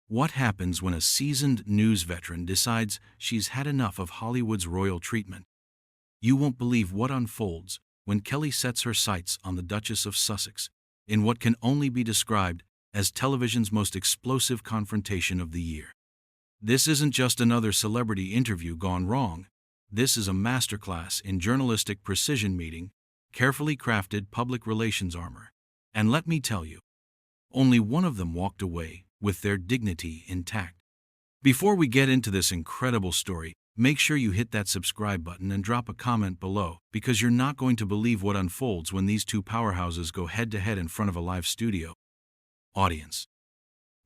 What happens when a seasoned news veteran decides she's had enough of Hollywood's royal treatment? You won't believe what unfolds when Kelly sets her sights on the Duchess of Sussex in what can only be described as television's most explosive confrontation of the year. This isn't just another celebrity interview gone wrong. This is a masterclass in journalistic precision meeting, carefully crafted public relations armor. And let me tell you, only one of them walked away with their dignity intact. Before we get into this incredible story, make sure you hit that subscribe button and drop a comment below, because you're not going to believe what unfolds when these two powerhouses go head-to-head in front of a live studio audience.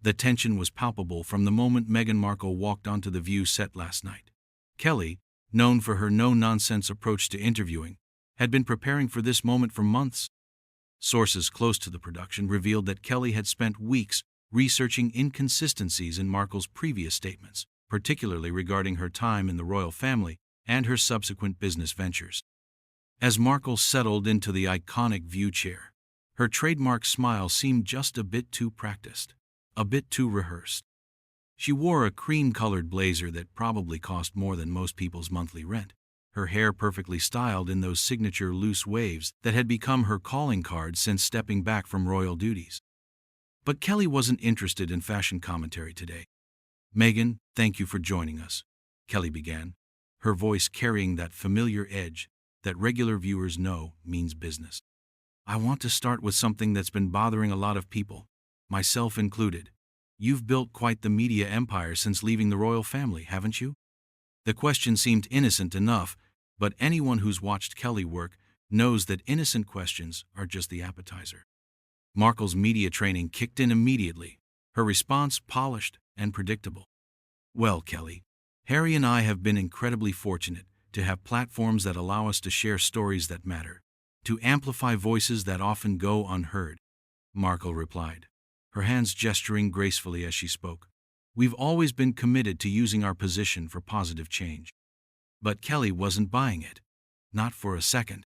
The tension was palpable from the moment Meghan Markle walked onto the View set last night. Kelly, known for her no-nonsense approach to interviewing, had been preparing for this moment for months. Sources close to the production revealed that Kelly had spent weeks researching inconsistencies in Markle's previous statements, particularly regarding her time in the royal family and her subsequent business ventures. As Markle settled into the iconic View chair, her trademark smile seemed just a bit too practiced, a bit too rehearsed. She wore a cream-colored blazer that probably cost more than most people's monthly rent, her hair perfectly styled in those signature loose waves that had become her calling card since stepping back from royal duties. But Kelly wasn't interested in fashion commentary today. "Megyn, thank you for joining us," Kelly began, her voice carrying that familiar edge that regular viewers know means business. "I want to start with something that's been bothering a lot of people, myself included. You've built quite the media empire since leaving the royal family, haven't you?" The question seemed innocent enough, but anyone who's watched Kelly work knows that innocent questions are just the appetizer. Markle's media training kicked in immediately, her response polished and predictable. "Well, Kelly, Harry and I have been incredibly fortunate to have platforms that allow us to share stories that matter, to amplify voices that often go unheard," Markle replied, her hands gesturing gracefully as she spoke. "We've always been committed to using our position for positive change." But Kelly wasn't buying it. Not for a second.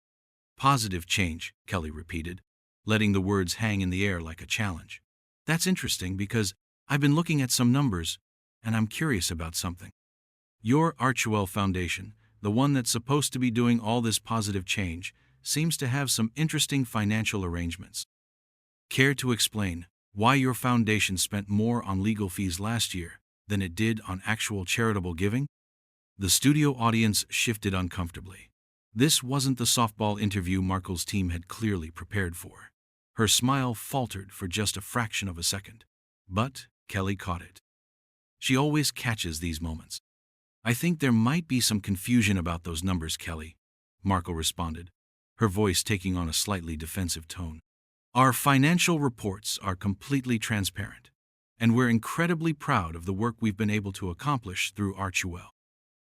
"Positive change," Kelly repeated, letting the words hang in the air like a challenge. "That's interesting because I've been looking at some numbers, and I'm curious about something. Your Archewell Foundation, the one that's supposed to be doing all this positive change, seems to have some interesting financial arrangements. Care to explain why your foundation spent more on legal fees last year than it did on actual charitable giving?" The studio audience shifted uncomfortably. This wasn't the softball interview Markle's team had clearly prepared for. Her smile faltered for just a fraction of a second. But Kelly caught it. She always catches these moments. "I think there might be some confusion about those numbers, Kelly," Markle responded, her voice taking on a slightly defensive tone. "Our financial reports are completely transparent, and we're incredibly proud of the work we've been able to accomplish through Archewell."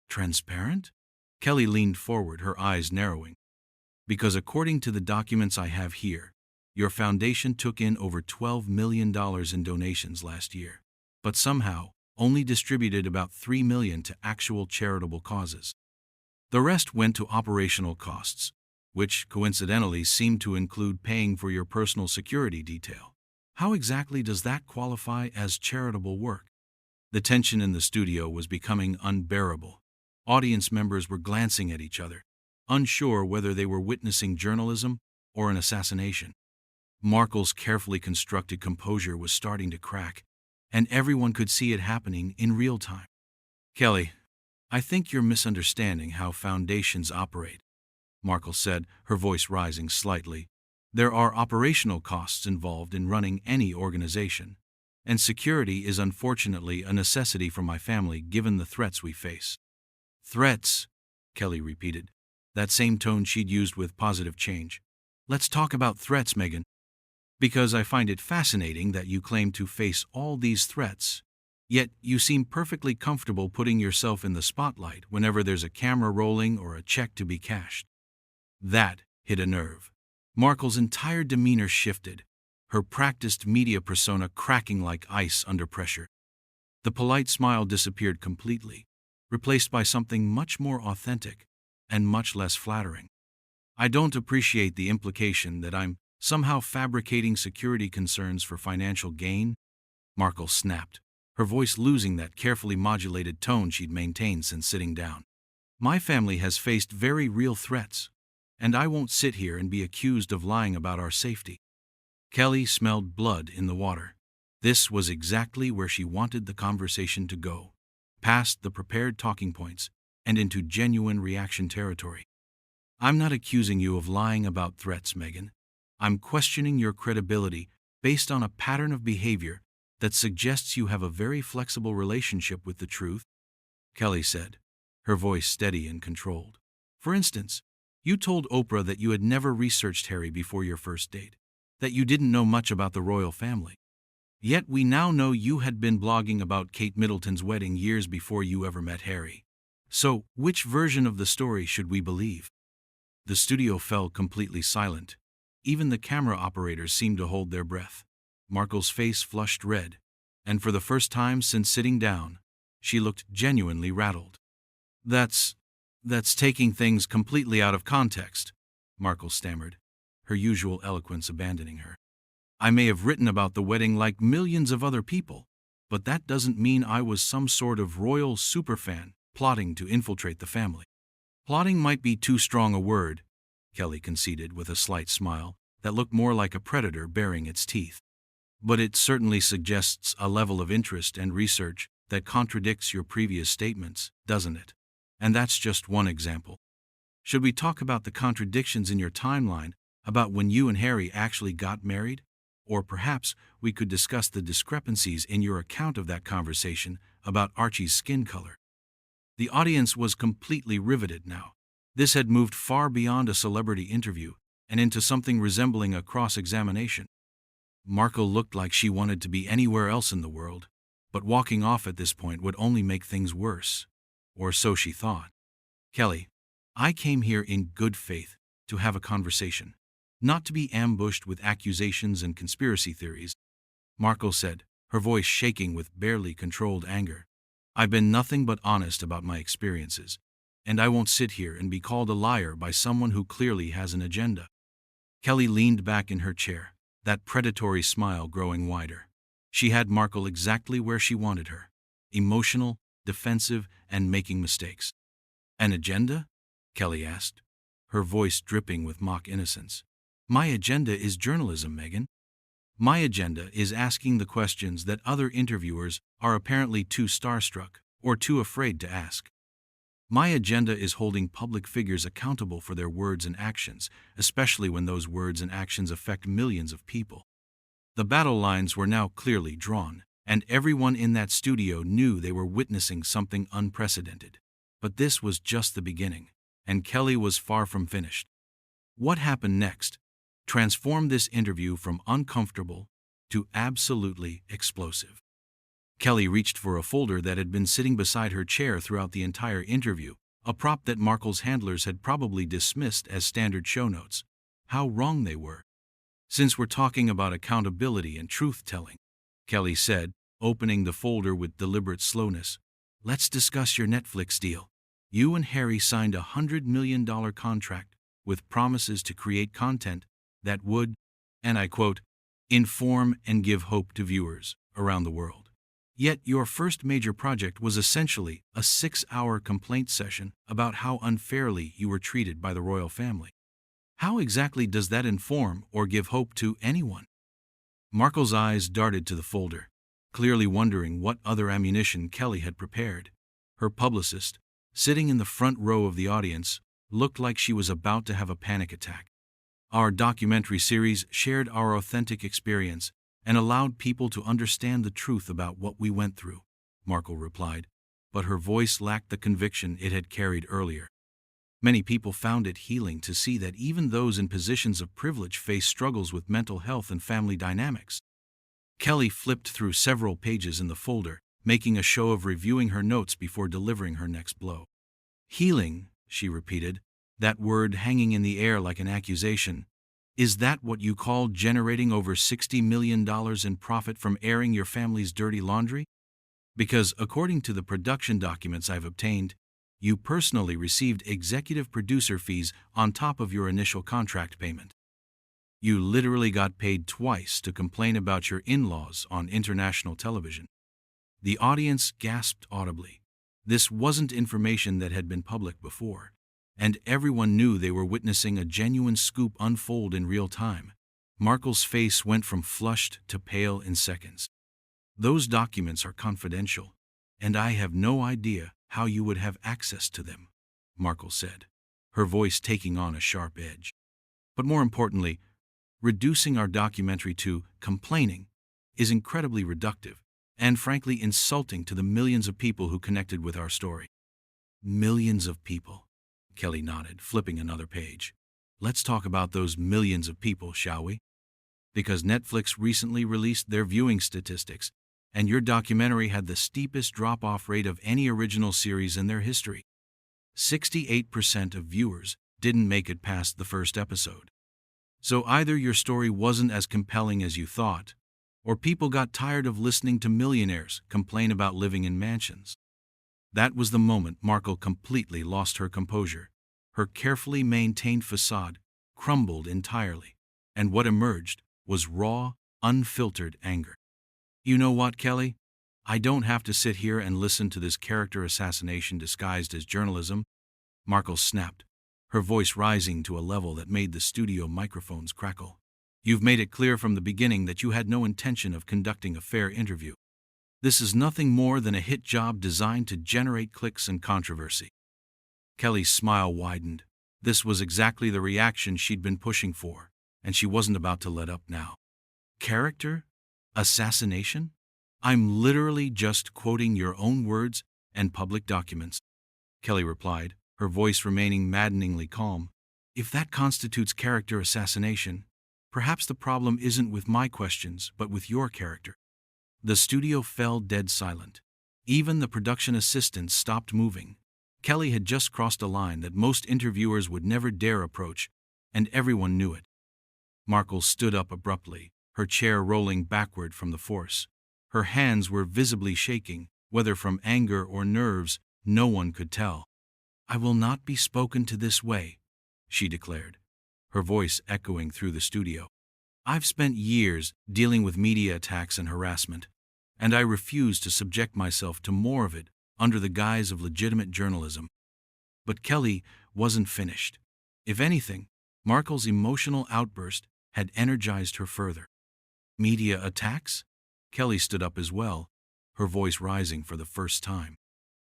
"Transparent?" Kelly leaned forward, her eyes narrowing. "Because according to the documents I have here, your foundation took in over $12 million in donations last year, but somehow only distributed about $3 million to actual charitable causes. The rest went to operational costs, which coincidentally seemed to include paying for your personal security detail. How exactly does that qualify as charitable work?" The tension in the studio was becoming unbearable. Audience members were glancing at each other, unsure whether they were witnessing journalism or an assassination. Markle's carefully constructed composure was starting to crack, and everyone could see it happening in real time. "Kelly, I think you're misunderstanding how foundations operate," Markle said, her voice rising slightly. "There are operational costs involved in running any organization, and security is unfortunately a necessity for my family given the threats we face." "Threats," Kelly repeated, that same tone she'd used with positive change. "Let's talk about threats, Megyn. Because I find it fascinating that you claim to face all these threats, yet you seem perfectly comfortable putting yourself in the spotlight whenever there's a camera rolling or a check to be cashed." That hit a nerve. Markle's entire demeanor shifted, her practiced media persona cracking like ice under pressure. The polite smile disappeared completely, replaced by something much more authentic and much less flattering. "I don't appreciate the implication that I'm somehow fabricating security concerns for financial gain," Markle snapped, her voice losing that carefully modulated tone she'd maintained since sitting down. "My family has faced very real threats, and I won't sit here and be accused of lying about our safety." Kelly smelled blood in the water. This was exactly where she wanted the conversation to go, past the prepared talking points and into genuine reaction territory. "I'm not accusing you of lying about threats, Megyn. I'm questioning your credibility based on a pattern of behavior that suggests you have a very flexible relationship with the truth," Kelly said, her voice steady and controlled. "For instance, you told Oprah that you had never researched Harry before your first date, that you didn't know much about the royal family. Yet we now know you had been blogging about Kate Middleton's wedding years before you ever met Harry. So, which version of the story should we believe?" The studio fell completely silent. Even the camera operators seemed to hold their breath. Markle's face flushed red, and for the first time since sitting down, she looked genuinely rattled. That's taking things completely out of context," Markle stammered, her usual eloquence abandoning her. "I may have written about the wedding like millions of other people, but that doesn't mean I was some sort of royal superfan plotting to infiltrate the family." "Plotting might be too strong a word," Kelly conceded with a slight smile that looked more like a predator baring its teeth. "But it certainly suggests a level of interest and research that contradicts your previous statements, doesn't it? And that's just one example. Should we talk about the contradictions in your timeline, about when you and Harry actually got married? Or perhaps we could discuss the discrepancies in your account of that conversation about Archie's skin color." The audience was completely riveted now. This had moved far beyond a celebrity interview and into something resembling a cross-examination. Markle looked like she wanted to be anywhere else in the world, but walking off at this point would only make things worse. Or so she thought. "Kelly, I came here in good faith to have a conversation, not to be ambushed with accusations and conspiracy theories," Markle said, her voice shaking with barely controlled anger. "I've been nothing but honest about my experiences, and I won't sit here and be called a liar by someone who clearly has an agenda." Kelly leaned back in her chair, that predatory smile growing wider. She had Markle exactly where she wanted her, emotional, defensive, and making mistakes. "An agenda?" Kelly asked, her voice dripping with mock innocence. "My agenda is journalism, Megyn. My agenda is asking the questions that other interviewers are apparently too starstruck or too afraid to ask. My agenda is holding public figures accountable for their words and actions, especially when those words and actions affect millions of people." The battle lines were now clearly drawn, and everyone in that studio knew they were witnessing something unprecedented. But this was just the beginning, and Kelly was far from finished. What happened next transformed this interview from uncomfortable to absolutely explosive. Kelly reached for a folder that had been sitting beside her chair throughout the entire interview, a prop that Markle's handlers had probably dismissed as standard show notes. How wrong they were. "Since we're talking about accountability and truth-telling," Kelly said, opening the folder with deliberate slowness, "let's discuss your Netflix deal. You and Harry signed a $100 million contract with promises to create content that would, and I quote, inform and give hope to viewers around the world. Yet your first major project was essentially a 6-hour complaint session about how unfairly you were treated by the royal family. How exactly does that inform or give hope to anyone?" Markle's eyes darted to the folder, clearly wondering what other ammunition Kelly had prepared. Her publicist, sitting in the front row of the audience, looked like she was about to have a panic attack. "Our documentary series shared our authentic experience and allowed people to understand the truth about what we went through," Markle replied, but her voice lacked the conviction it had carried earlier. Many people found it healing to see that even those in positions of privilege face struggles with mental health and family dynamics. Kelly flipped through several pages in the folder, making a show of reviewing her notes before delivering her next blow. "Healing," she repeated, that word hanging in the air like an accusation. "Is that what you call generating over $60 million in profit from airing your family's dirty laundry? Because according to the production documents I've obtained, you personally received executive producer fees on top of your initial contract payment. You literally got paid twice to complain about your in-laws on international television." The audience gasped audibly. This wasn't information that had been public before, and everyone knew they were witnessing a genuine scoop unfold in real time. Markle's face went from flushed to pale in seconds. "Those documents are confidential, and I have no idea how you would have access to them," Markle said, her voice taking on a sharp edge. "But more importantly, reducing our documentary to complaining is incredibly reductive and frankly insulting to the millions of people who connected with our story." "Millions of people," Kelly nodded, flipping another page. "Let's talk about those millions of people, shall we? Because Netflix recently released their viewing statistics, and your documentary had the steepest drop-off rate of any original series in their history. 68% of viewers didn't make it past the first episode. So either your story wasn't as compelling as you thought, or people got tired of listening to millionaires complain about living in mansions." That was the moment Markle completely lost her composure. Her carefully maintained facade crumbled entirely, and what emerged was raw, unfiltered anger. "You know what, Kelly? I don't have to sit here and listen to this character assassination disguised as journalism," Markle snapped, her voice rising to a level that made the studio microphones crackle. "You've made it clear from the beginning that you had no intention of conducting a fair interview. This is nothing more than a hit job designed to generate clicks and controversy." Kelly's smile widened. This was exactly the reaction she'd been pushing for, and she wasn't about to let up now. "Character? Assassination? I'm literally just quoting your own words and public documents," Kelly replied, her voice remaining maddeningly calm. "If that constitutes character assassination, perhaps the problem isn't with my questions, but with your character." The studio fell dead silent. Even the production assistants stopped moving. Kelly had just crossed a line that most interviewers would never dare approach, and everyone knew it. Markle stood up abruptly, her chair rolling backward from the force. Her hands were visibly shaking, whether from anger or nerves, no one could tell. "I will not be spoken to this way," she declared, her voice echoing through the studio. "I've spent years dealing with media attacks and harassment, and I refuse to subject myself to more of it under the guise of legitimate journalism." But Kelly wasn't finished. If anything, Markle's emotional outburst had energized her further. "Media attacks?" Kelly stood up as well, her voice rising for the first time.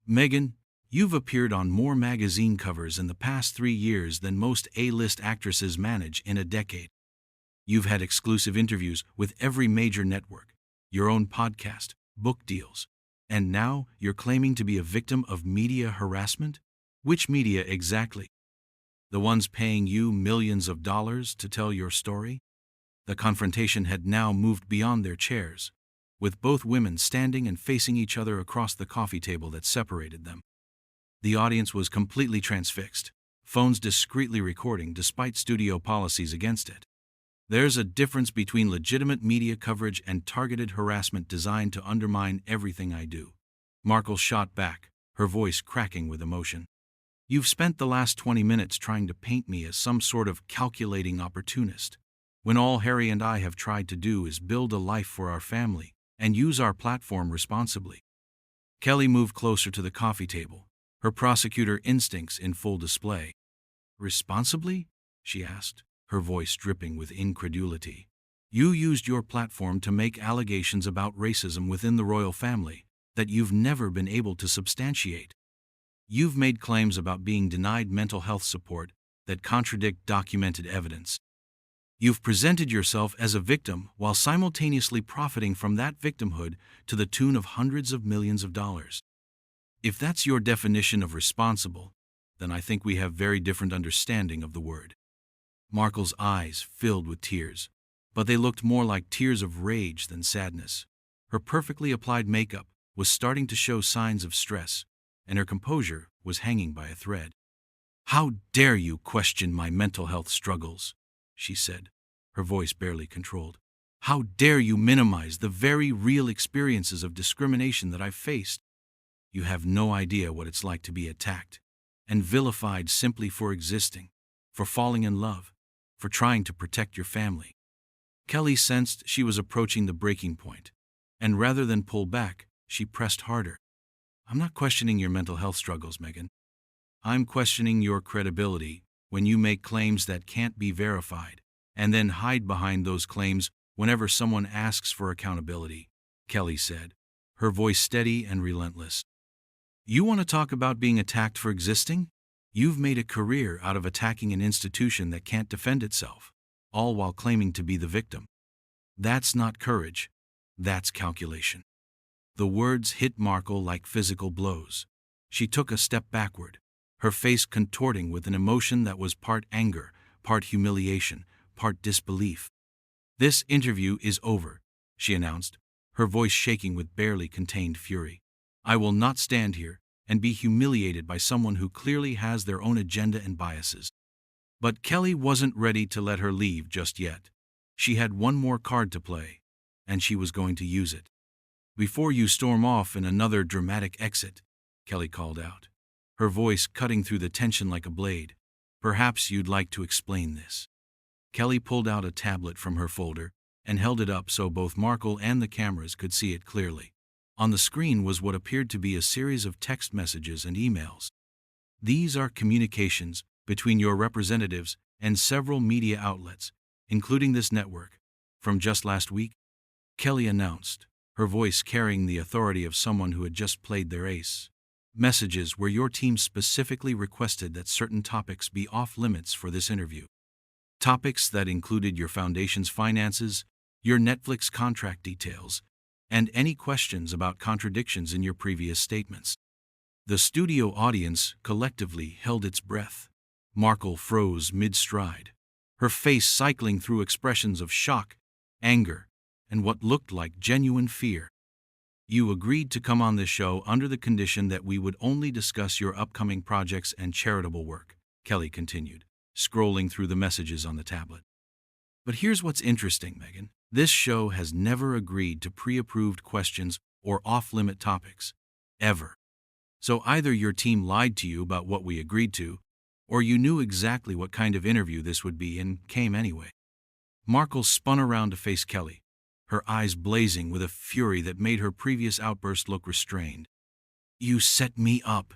"Megyn, you've appeared on more magazine covers in the past 3 years than most A-list actresses manage in a decade. You've had exclusive interviews with every major network, your own podcast, book deals, and now you're claiming to be a victim of media harassment? Which media exactly? The ones paying you millions of dollars to tell your story?" The confrontation had now moved beyond their chairs, with both women standing and facing each other across the coffee table that separated them. The audience was completely transfixed, phones discreetly recording despite studio policies against it. "There's a difference between legitimate media coverage and targeted harassment designed to undermine everything I do," Markle shot back, her voice cracking with emotion. "You've spent the last 20 minutes trying to paint me as some sort of calculating opportunist, when all Harry and I have tried to do is build a life for our family and use our platform responsibly." Kelly moved closer to the coffee table, her prosecutor instincts in full display. "Responsibly?" she asked, her voice dripping with incredulity. "You used your platform to make allegations about racism within the royal family that you've never been able to substantiate. You've made claims about being denied mental health support that contradict documented evidence. You've presented yourself as a victim while simultaneously profiting from that victimhood to the tune of hundreds of millions of dollars. If that's your definition of responsible, then I think we have very different understanding of the word." Markle's eyes filled with tears, but they looked more like tears of rage than sadness. Her perfectly applied makeup was starting to show signs of stress, and her composure was hanging by a thread. "How dare you question my mental health struggles?" she said, her voice barely controlled. "How dare you minimize the very real experiences of discrimination that I've faced? You have no idea what it's like to be attacked and vilified simply for existing, for falling in love, for trying to protect your family." Kelly sensed she was approaching the breaking point, and rather than pull back, She pressed harder. I'm not questioning your mental health struggles, Megyn. I'm questioning your credibility when you make claims that can't be verified, and then hide behind those claims whenever someone asks for accountability, Kelly said, her voice steady and relentless. You want to talk about being attacked for existing? You've made a career out of attacking an institution that can't defend itself, all while claiming to be the victim. That's not courage. That's calculation. The words hit Markle like physical blows. She took a step backward, her face contorting with an emotion that was part anger, part humiliation, part disbelief. This interview is over, she announced, her voice shaking with barely contained fury. I will not stand here and be humiliated by someone who clearly has their own agenda and biases. But Kelly wasn't ready to let her leave just yet. She had one more card to play, and she was going to use it. Before you storm off in another dramatic exit, Kelly called out, her voice cutting through the tension like a blade. Perhaps you'd like to explain this. Kelly pulled out a tablet from her folder and held it up so both Markle and the cameras could see it clearly. On the screen was what appeared to be a series of text messages and emails. These are communications between your representatives and several media outlets, including this network, from just last week, Kelly announced, her voice carrying the authority of someone who had just played their ace. Messages where your team specifically requested that certain topics be off-limits for this interview. Topics that included your foundation's finances, your Netflix contract details, and any questions about contradictions in your previous statements. The studio audience collectively held its breath. Markle froze mid-stride, her face cycling through expressions of shock, anger, and what looked like genuine fear. You agreed to come on this show under the condition that we would only discuss your upcoming projects and charitable work, Kelly continued, scrolling through the messages on the tablet. But here's what's interesting, Megyn. This show has never agreed to pre-approved questions or off-limit topics, ever. So either your team lied to you about what we agreed to, or you knew exactly what kind of interview this would be and came anyway. Markle spun around to face Kelly, her eyes blazing with a fury that made her previous outburst look restrained. You set me up,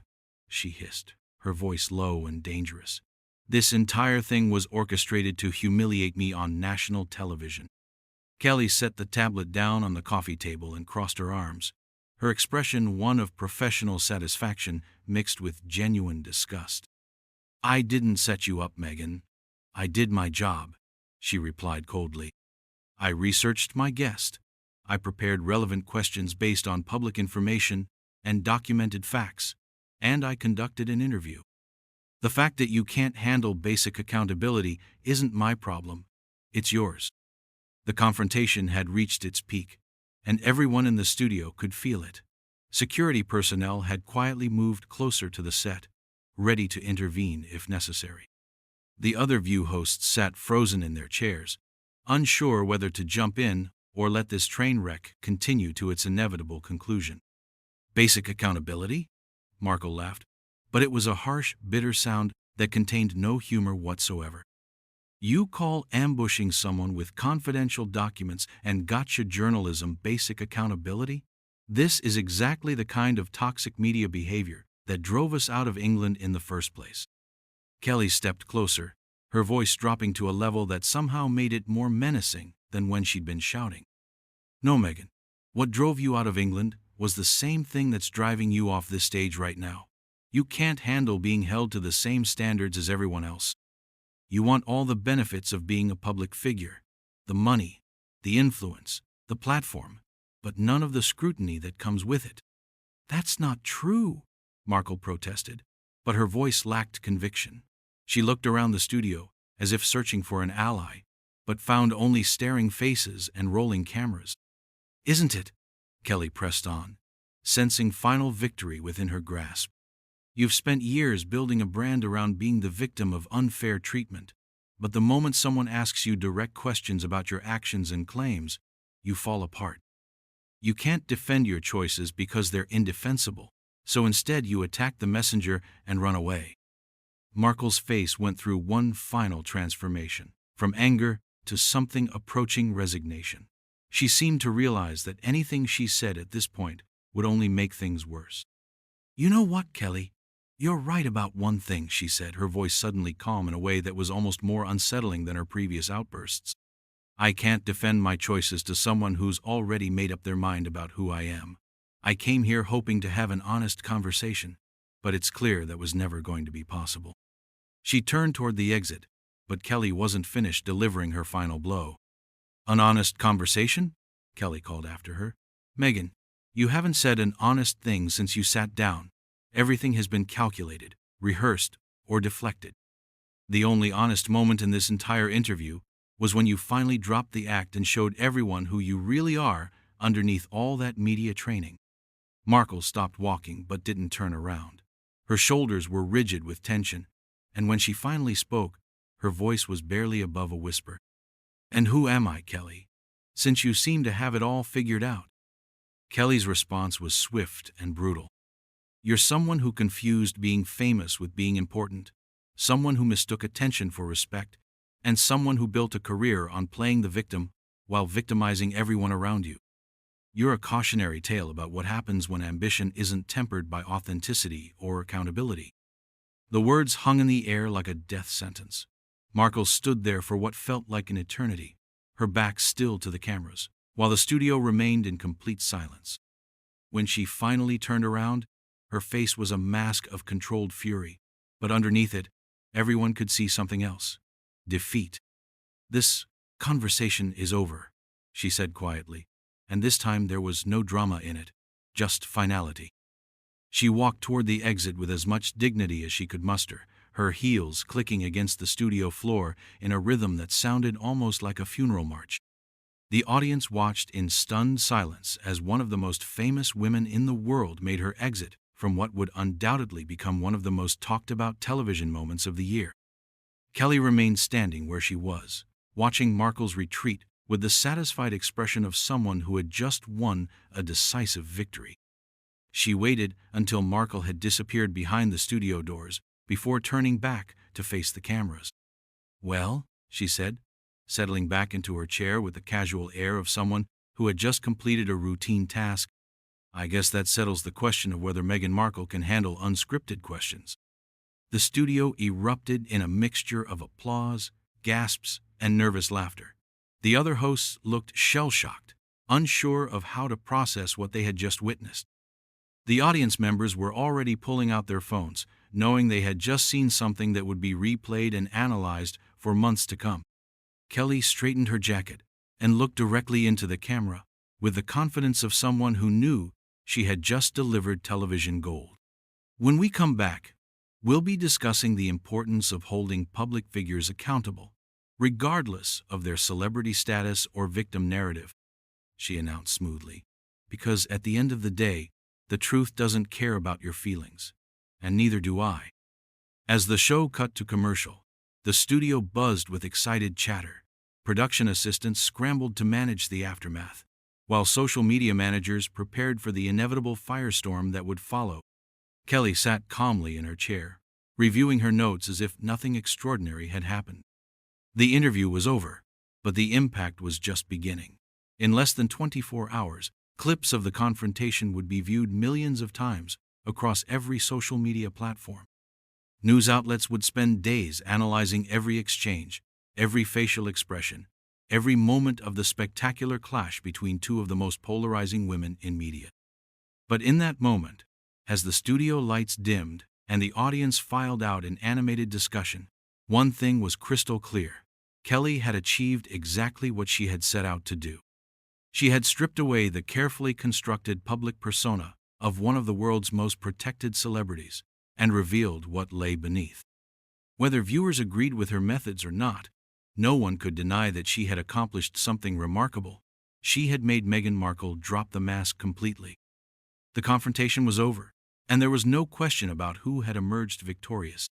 she hissed, her voice low and dangerous. This entire thing was orchestrated to humiliate me on national television. Kelly set the tablet down on the coffee table and crossed her arms, her expression one of professional satisfaction mixed with genuine disgust. I didn't set you up, Megyn. I did my job, she replied coldly. I researched my guest. I prepared relevant questions based on public information and documented facts, and I conducted an interview. The fact that you can't handle basic accountability isn't my problem, it's yours. The confrontation had reached its peak, and everyone in the studio could feel it. Security personnel had quietly moved closer to the set, ready to intervene if necessary. The other View hosts sat frozen in their chairs, unsure whether to jump in or let this train wreck continue to its inevitable conclusion. Basic accountability? Markle laughed, but it was a harsh, bitter sound that contained no humor whatsoever. You call ambushing someone with confidential documents and gotcha journalism basic accountability? This is exactly the kind of toxic media behavior that drove us out of England in the first place. Kelly stepped closer, her voice dropping to a level that somehow made it more menacing than when she'd been shouting. No, Megyn, what drove you out of England was the same thing that's driving you off this stage right now. You can't handle being held to the same standards as everyone else. You want all the benefits of being a public figure, the money, the influence, the platform, but none of the scrutiny that comes with it. That's not true, Markle protested, but her voice lacked conviction. She looked around the studio, as if searching for an ally, but found only staring faces and rolling cameras. Isn't it? Kelly pressed on, sensing final victory within her grasp. You've spent years building a brand around being the victim of unfair treatment, but the moment someone asks you direct questions about your actions and claims, you fall apart. You can't defend your choices because they're indefensible, so instead you attack the messenger and run away. Markle's face went through one final transformation, from anger to something approaching resignation. She seemed to realize that anything she said at this point would only make things worse. "You know what, Kelly? You're right about one thing," she said, her voice suddenly calm in a way that was almost more unsettling than her previous outbursts. "I can't defend my choices to someone who's already made up their mind about who I am. I came here hoping to have an honest conversation, but it's clear that was never going to be possible." She turned toward the exit, but Kelly wasn't finished delivering her final blow. "An honest conversation?" Kelly called after her. "Megyn, you haven't said an honest thing since you sat down. Everything has been calculated, rehearsed, or deflected. The only honest moment in this entire interview was when you finally dropped the act and showed everyone who you really are underneath all that media training." Markle stopped walking but didn't turn around. Her shoulders were rigid with tension, and when she finally spoke, her voice was barely above a whisper. "And who am I, Kelly? Since you seem to have it all figured out." Kelly's response was swift and brutal. "You're someone who confused being famous with being important, someone who mistook attention for respect, and someone who built a career on playing the victim while victimizing everyone around you. You're a cautionary tale about what happens when ambition isn't tempered by authenticity or accountability." The words hung in the air like a death sentence. Markle stood there for what felt like an eternity, her back still to the cameras, while the studio remained in complete silence. When she finally turned around, her face was a mask of controlled fury, but underneath it, everyone could see something else: defeat. "This conversation is over," she said quietly, and this time there was no drama in it, just finality. She walked toward the exit with as much dignity as she could muster, her heels clicking against the studio floor in a rhythm that sounded almost like a funeral march. The audience watched in stunned silence as one of the most famous women in the world made her exit from what would undoubtedly become one of the most talked-about television moments of the year. Kelly remained standing where she was, watching Markle's retreat with the satisfied expression of someone who had just won a decisive victory. She waited until Markle had disappeared behind the studio doors before turning back to face the cameras. "Well," she said, settling back into her chair with the casual air of someone who had just completed a routine task, "I guess that settles the question of whether Meghan Markle can handle unscripted questions." The studio erupted in a mixture of applause, gasps, and nervous laughter. The other hosts looked shell-shocked, unsure of how to process what they had just witnessed. The audience members were already pulling out their phones, knowing they had just seen something that would be replayed and analyzed for months to come. Kelly straightened her jacket and looked directly into the camera with the confidence of someone who knew she had just delivered television gold. "When we come back, we'll be discussing the importance of holding public figures accountable, regardless of their celebrity status or victim narrative," she announced smoothly, "because at the end of the day, the truth doesn't care about your feelings, and neither do I." As the show cut to commercial, the studio buzzed with excited chatter. Production assistants scrambled to manage the aftermath, while social media managers prepared for the inevitable firestorm that would follow. Kelly sat calmly in her chair, reviewing her notes as if nothing extraordinary had happened. The interview was over, but the impact was just beginning. In less than 24 hours, clips of the confrontation would be viewed millions of times across every social media platform. News outlets would spend days analyzing every exchange, every facial expression, every moment of the spectacular clash between two of the most polarizing women in media. But in that moment, as the studio lights dimmed and the audience filed out in animated discussion, one thing was crystal clear: Kelly had achieved exactly what she had set out to do. She had stripped away the carefully constructed public persona of one of the world's most protected celebrities and revealed what lay beneath. Whether viewers agreed with her methods or not, no one could deny that she had accomplished something remarkable. She had made Meghan Markle drop the mask completely. The confrontation was over, and there was no question about who had emerged victorious.